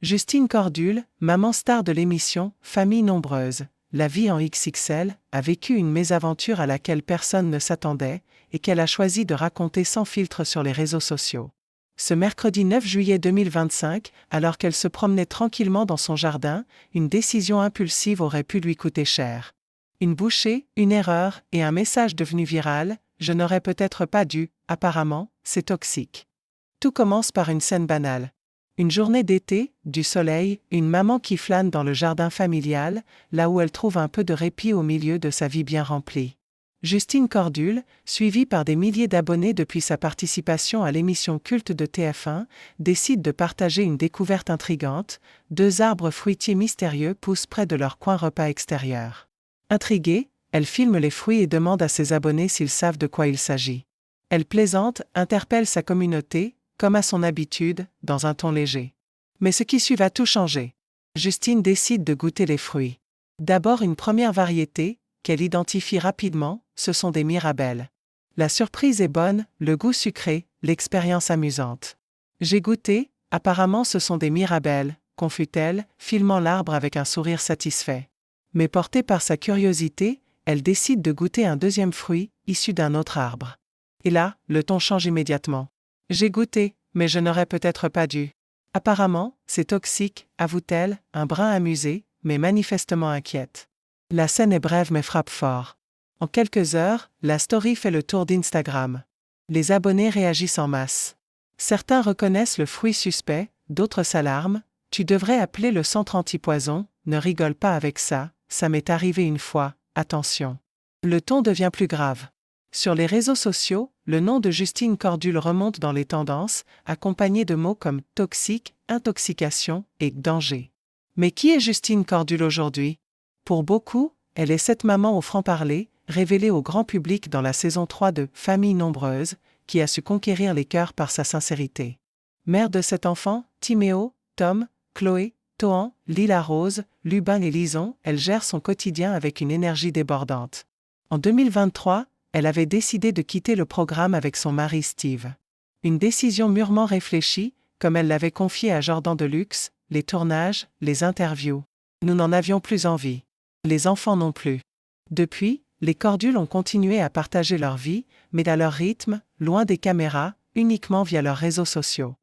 Justine Cordule, maman star de l'émission « Famille nombreuse », La vie en XXL, a vécu une mésaventure à laquelle personne ne s'attendait et qu'elle a choisi de raconter sans filtre sur les réseaux sociaux. Ce mercredi 9 juillet 2025, alors qu'elle se promenait tranquillement dans son jardin, une décision impulsive aurait pu lui coûter cher. Une bouchée, une erreur et un message devenu viral, je n'aurais peut-être pas dû, apparemment, c'est toxique. Tout commence par une scène banale. Une journée d'été, du soleil, une maman qui flâne dans le jardin familial, là où elle trouve un peu de répit au milieu de sa vie bien remplie. Justine Cordule, suivie par des milliers d'abonnés depuis sa participation à l'émission culte de TF1, décide de partager une découverte intrigante: 2 arbres fruitiers mystérieux poussent près de leur coin repas extérieur. Intriguée, elle filme les fruits et demande à ses abonnés s'ils savent de quoi il s'agit. Elle plaisante, interpelle sa communauté, comme à son habitude, dans un ton léger. Mais ce qui suit va tout changer. Justine décide de goûter les fruits. D'abord une première variété, qu'elle identifie rapidement, ce sont des mirabelles. La surprise est bonne, le goût sucré, l'expérience amusante. J'ai goûté, apparemment ce sont des mirabelles, confie-t-elle, filmant l'arbre avec un sourire satisfait. Mais portée par sa curiosité, elle décide de goûter un deuxième fruit, issu d'un autre arbre. Et là, le ton change immédiatement. J'ai goûté, mais je n'aurais peut-être pas dû. Apparemment, c'est toxique, avoue-t-elle, un brin amusé, mais manifestement inquiète. La scène est brève mais frappe fort. En quelques heures, la story fait le tour d'Instagram. Les abonnés réagissent en masse. Certains reconnaissent le fruit suspect, d'autres s'alarment. Tu devrais appeler le centre anti-poison, ne rigole pas avec ça, ça m'est arrivé une fois, attention. Le ton devient plus grave. Sur les réseaux sociaux, le nom de Justine Cordule remonte dans les tendances, accompagné de mots comme toxique, intoxication et danger. Mais qui est Justine Cordule aujourd'hui? Pour beaucoup, elle est cette maman au franc-parler, révélée au grand public dans la saison 3 de Famille nombreuse, qui a su conquérir les cœurs par sa sincérité. Mère de 7 enfants, Timéo, Tom, Chloé, Tohan, Lila Rose, Lubin et Lison, elle gère son quotidien avec une énergie débordante. En 2023, elle avait décidé de quitter le programme avec son mari Steve. Une décision mûrement réfléchie, comme elle l'avait confié à Jordan Deluxe, les tournages, les interviews. Nous n'en avions plus envie. Les enfants non plus. Depuis, les Cordules ont continué à partager leur vie, mais à leur rythme, loin des caméras, uniquement via leurs réseaux sociaux.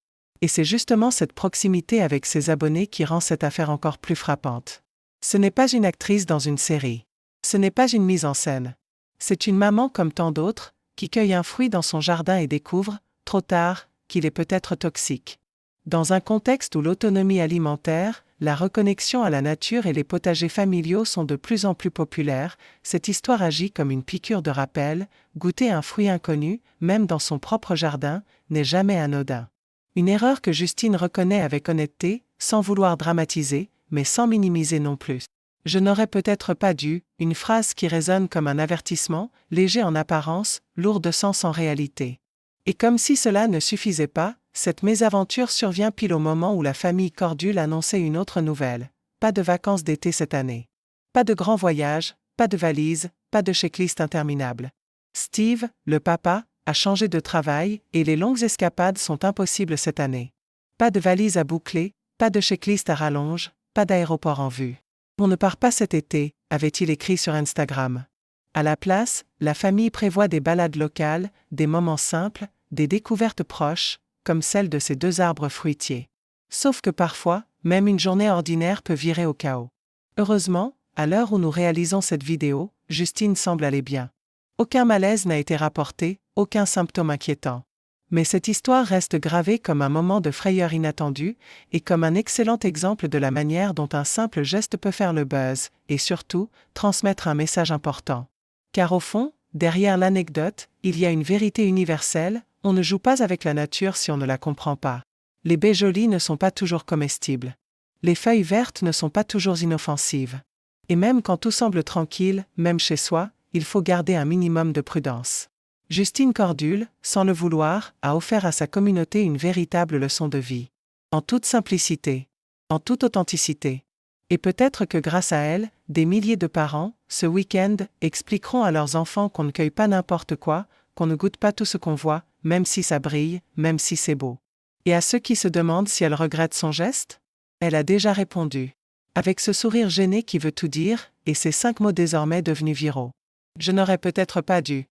Et c'est justement cette proximité avec ses abonnés qui rend cette affaire encore plus frappante. Ce n'est pas une actrice dans une série. Ce n'est pas une mise en scène. C'est une maman comme tant d'autres, qui cueille un fruit dans son jardin et découvre, trop tard, qu'il est peut-être toxique. Dans un contexte où l'autonomie alimentaire, la reconnexion à la nature et les potagers familiaux sont de plus en plus populaires, cette histoire agit comme une piqûre de rappel: goûter un fruit inconnu, même dans son propre jardin, n'est jamais anodin. Une erreur que Justine reconnaît avec honnêteté, sans vouloir dramatiser, mais sans minimiser non plus. Je n'aurais peut-être pas dû, une phrase qui résonne comme un avertissement, léger en apparence, lourd de sens en réalité. Et comme si cela ne suffisait pas, cette mésaventure survient pile au moment où la famille Cordule annonçait une autre nouvelle. Pas de vacances d'été cette année. Pas de grands voyages, pas de valises, pas de checklist interminable. Steve, le papa, a changé de travail et les longues escapades sont impossibles cette année. Pas de valises à boucler, pas de checklist à rallonge, pas d'aéroport en vue. On ne part pas cet été, avait-il écrit sur Instagram. À la place, la famille prévoit des balades locales, des moments simples, des découvertes proches, comme celle de ces 2 arbres fruitiers. Sauf que parfois, même une journée ordinaire peut virer au chaos. Heureusement, à l'heure où nous réalisons cette vidéo, Justine semble aller bien. Aucun malaise n'a été rapporté, aucun symptôme inquiétant. Mais cette histoire reste gravée comme un moment de frayeur inattendu et comme un excellent exemple de la manière dont un simple geste peut faire le buzz et surtout, transmettre un message important. Car au fond, derrière l'anecdote, il y a une vérité universelle: on ne joue pas avec la nature si on ne la comprend pas. Les baies jolies ne sont pas toujours comestibles. Les feuilles vertes ne sont pas toujours inoffensives. Et même quand tout semble tranquille, même chez soi, il faut garder un minimum de prudence. Justine Cordule, sans le vouloir, a offert à sa communauté une véritable leçon de vie. En toute simplicité. En toute authenticité. Et peut-être que grâce à elle, des milliers de parents, ce week-end, expliqueront à leurs enfants qu'on ne cueille pas n'importe quoi, qu'on ne goûte pas tout ce qu'on voit, même si ça brille, même si c'est beau. Et à ceux qui se demandent si elle regrette son geste? Elle a déjà répondu. Avec ce sourire gêné qui veut tout dire, et ces 5 mots désormais devenus viraux. Je n'aurais peut-être pas dû.